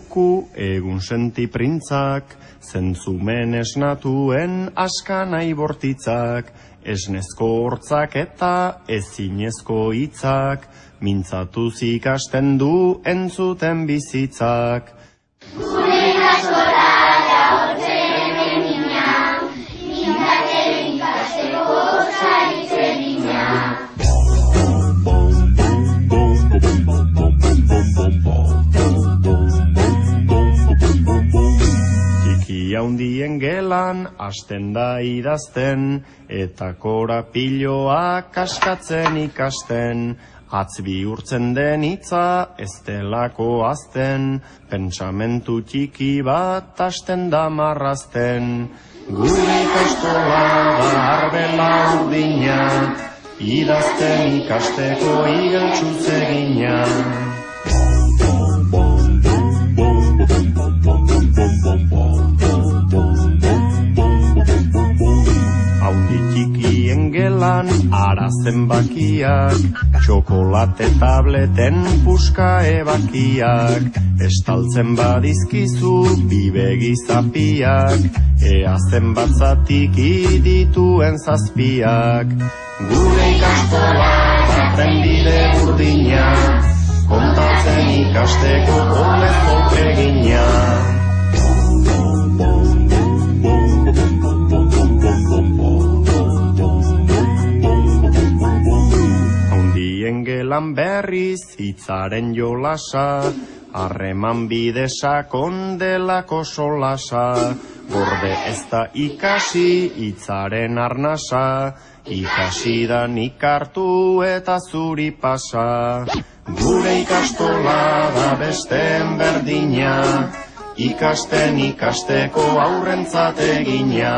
leku egun senti printzak, zentzumen esnatuen askanai bortitzak, esnezko hortzak eta ezinezko hitzak, mintzatuz ikasten du entzuten bizitzak. Gure ikastola da hortzen emina, mintzateren ikasteko zaitzen ina. Handien gelan hasten da idazten, eta korapiloak askatzen ikasten, atz bihurtzen den hitza ez delako azten, pentsamentu txiki bat hasten da marrazten. Gure ikastola da arbela urdina, idazten ikasteko igeltsuz egina. Txikien gelan arazen bakiak, txokolate tableten puska ebakiak, estaltzen badizkizu bibegi zapiak, eazen batzatik idituen zazpiak. Gure ikastola da trenbide burdina, kontatzen ikasteko olezko egina. Gelan berriz hitzaren jolasa, harreman bidesa kondelako solasa, gorde ez da ikasi hitzaren arnasa, ikasi da nik hartu eta zuri pasa. Gure ikastola da besteen berdina, ikasten ikasteko aurrentzat egina.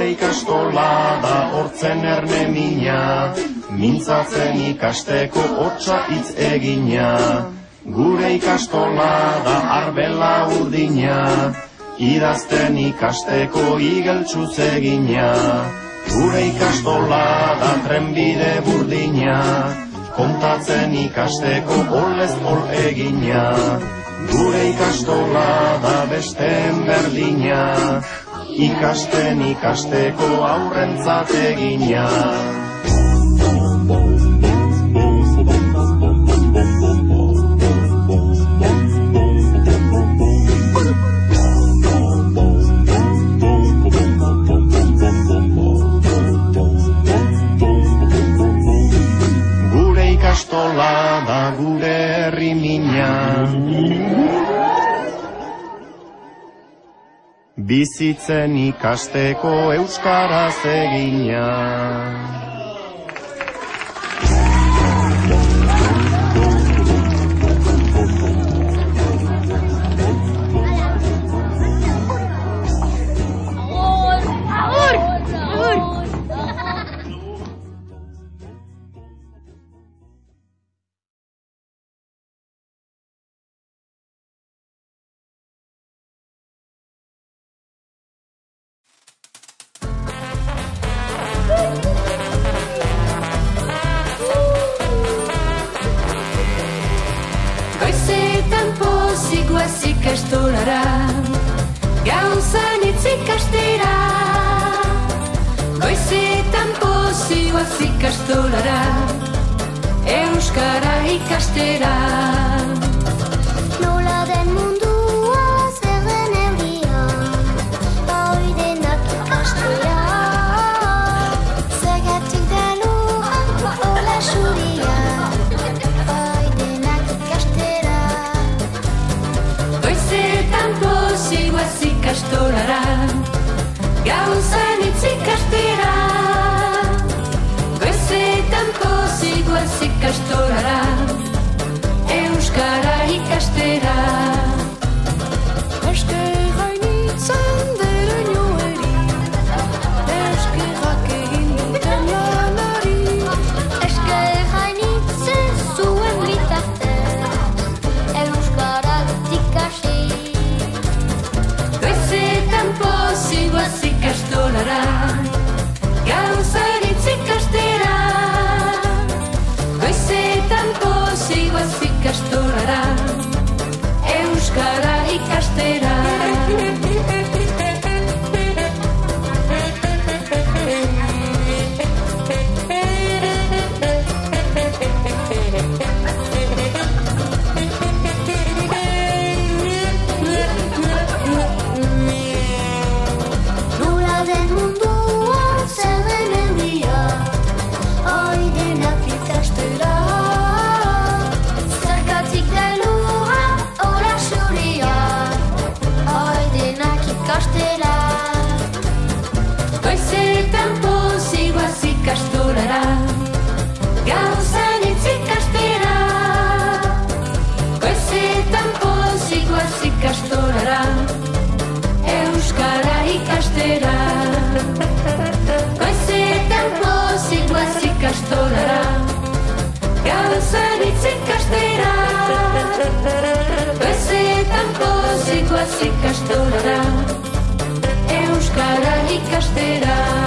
Ikastola da hortzen erne mina, mintzatzen ikasteko hotsa hitz egina. Gure ikastola da arbela urdina, idazten ikasteko igeltsuz egina. Gure ikastola da trenbide burdina, kontatzen ikasteko olez ol egina. Gure ikastola da besteen berdina, ikasten ikasteko aurrentzat egina. Gure ikastola da gure herri mina, bizitzen ikasteko euskaraz egina. Goizetan pozik goaz ikastolara, gauzan hitz ikastera. Goizetan pozik goaz ikastolara, euskara ikastera. Nola den mundua, zer den euria, hoi denak ikastea. Zergatik da lurra, hola xuria, hoi denak ikastera. Goizetan pozik goaz ikastolara, gauzan hitz ikastera. Goizetan pozik goaz ikastolara, euskara ikastera. Euskara initzen deren joeri, euskerak egin duten lanari. Euskara initzen zuen bitartez, euskarak ikasi. Goizetan pozik goaz ikastolara, ikastolara, euskara ikastera.